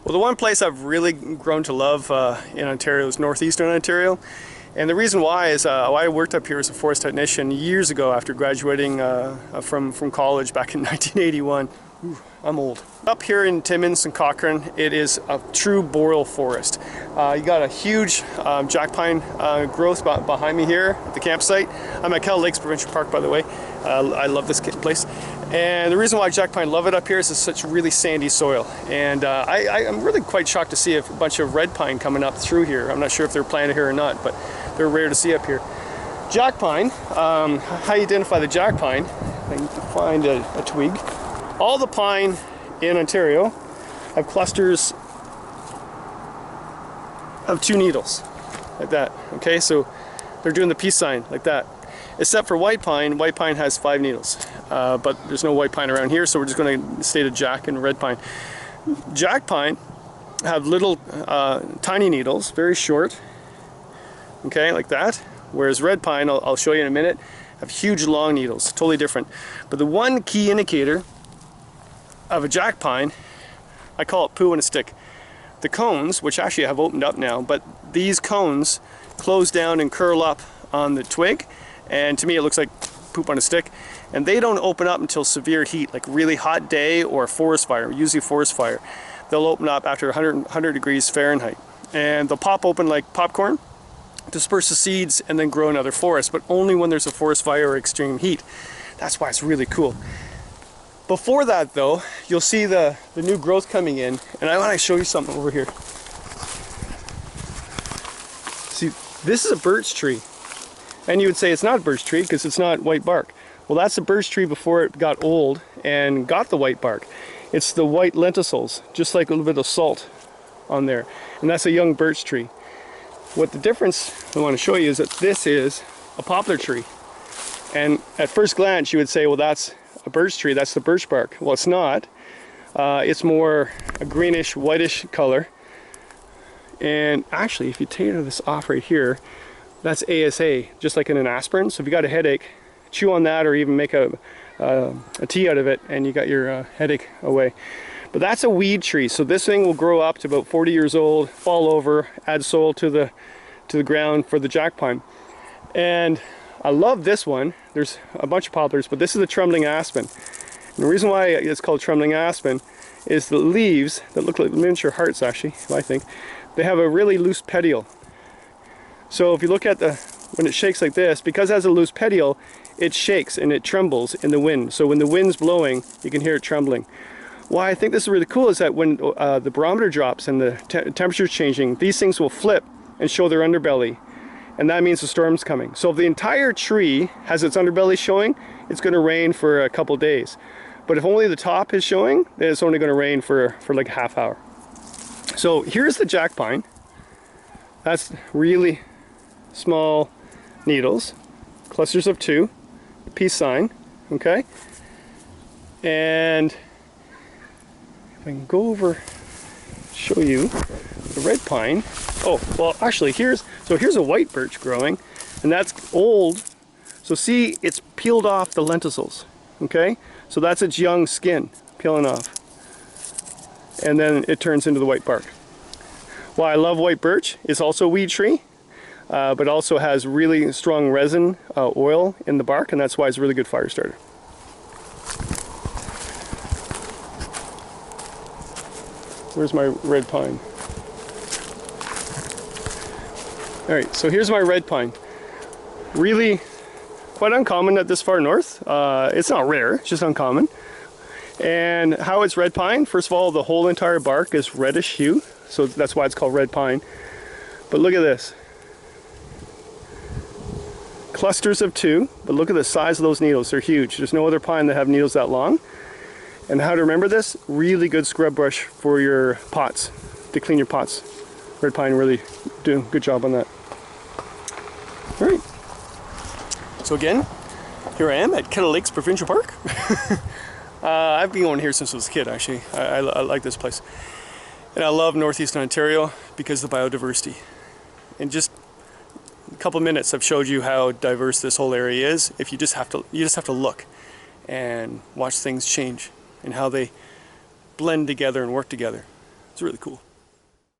Well, the one place I've really grown to love in Ontario is Northeastern Ontario. And the reason why is I worked up here as a forest technician years ago after graduating from college back in 1981. Ooh, I'm old. Up here in Timmins and Cochrane, it is a true boreal forest. You got a huge jack pine growth behind me here at the campsite. I'm at Kettle Lake Provincial Park, by the way. I love this place. And the reason why jack pine love it up here is it's such really sandy soil. And I'm really quite shocked to see a bunch of red pine coming up through here. I'm not sure if they're planted here or not, but they're rare to see up here. Jack pine, how you identify the jack pine, I need to find a twig. All the pine in Ontario have clusters of 2 needles, like that. Okay, so they're doing the peace sign like that. Except for white pine has 5 needles. But there's no white pine around here, so we're just going to stay to jack and red pine. Jack pine have little tiny needles, very short, okay, like that. Whereas red pine, I'll show you in a minute, have huge long needles, totally different. But the one key indicator of a jack pine, I call it poo in a stick. The cones, which actually have opened up now, but these cones close down and curl up on the twig, and to me it looks like poop on a stick, and they don't open up until severe heat, like really hot day or a forest fire, usually a forest fire. They'll open up after 100 degrees Fahrenheit, and they'll pop open like popcorn, disperse the seeds, and then grow another forest, but only when there's a forest fire or extreme heat. That's why it's really cool. Before that though, you'll see the new growth coming in, and I want to show you something over here. See, this is a birch tree. And you would say it's not a birch tree because it's not white bark. Well, that's a birch tree before it got old and got the white bark. It's the white lenticels, just like a little bit of salt on there. And that's a young birch tree. What the difference I want to show you is that this is a poplar tree. And at first glance you would say, well, that's a birch tree, that's the birch bark. Well, it's not. It's more a greenish, whitish color. And actually, if you take this off right here, that's ASA, just like in an aspirin. So if you got a headache, chew on that, or even make a tea out of it, and you got your headache away. But that's a weed tree. So this thing will grow up to about 40 years old, fall over, add soil to the ground for the jack pine. And I love this one. There's a bunch of poplars, but this is the Trembling Aspen. And the reason why it's called Trembling Aspen is the leaves that look like miniature hearts, actually, I think, they have a really loose petiole. So if you look at when it shakes like this, because it has a loose petiole, it shakes and it trembles in the wind. So when the wind's blowing, you can hear it trembling. Why I think this is really cool is that when the barometer drops and the temperature's changing, these things will flip and show their underbelly. And that means the storm's coming. So if the entire tree has its underbelly showing, it's going to rain for a couple days. But if only the top is showing, then it's only going to rain for like a half hour. So here's the jack pine. That's really small needles, clusters of 2, peace sign, okay? And if I can go over, show you the red pine. Oh, well, actually, here's a white birch growing, and that's old. So see, it's peeled off the lenticels, okay? So that's its young skin peeling off. And then it turns into the white bark. Why I love white birch, it's also a weed tree, but also has really strong resin oil in the bark, and that's why it's a really good fire starter. Where's my red pine? Alright, so here's my red pine. Really quite uncommon at this far north. It's not rare, it's just uncommon. And how it's red pine, first of all, the whole entire bark is reddish hue, so that's why it's called red pine. But look at this. Clusters of 2, but look at the size of those needles, they're huge. There's no other pine that have needles that long. And how to remember this, really good scrub brush for your pots, to clean your pots. Red pine really do a good job on that. Alright. So again, here I am at Kettle Lake Provincial Park. I've been going here since I was a kid, actually. I like this place. And I love Northeastern Ontario because of the biodiversity. In just a couple minutes I've showed you how diverse this whole area is. If you just have to look and watch things change and how they blend together and work together. It's really cool.